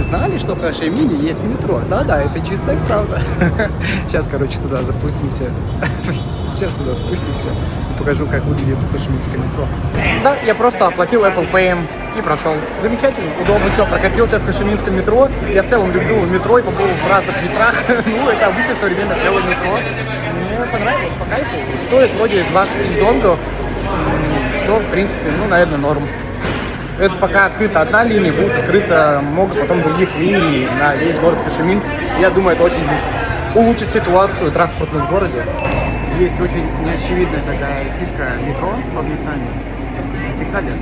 знали, что в Хошимине есть метро? Да-да, это чистая правда. Сейчас, короче, туда запустимся. Сейчас туда спустимся и покажу, как выглядит хошиминское метро. Да, я просто оплатил Apple Pay и прошел. Замечательно, удобно, что, прокатился в хошиминском метро. Я в целом люблю метро и побыл в разных метрах. Ну, это обычное современное белое метро. Мне понравилось, по кайфу. Стоит вроде 20 тысяч донгов, что, в принципе, ну, наверное, норм. Это пока открыта одна линия, будет открыто много потом других линий на весь город Хошимин. Я думаю, это очень улучшит ситуацию транспортную в городе. Есть очень неочевидная такая фишка метро во Вьетнаме. Естественно, всегда нет.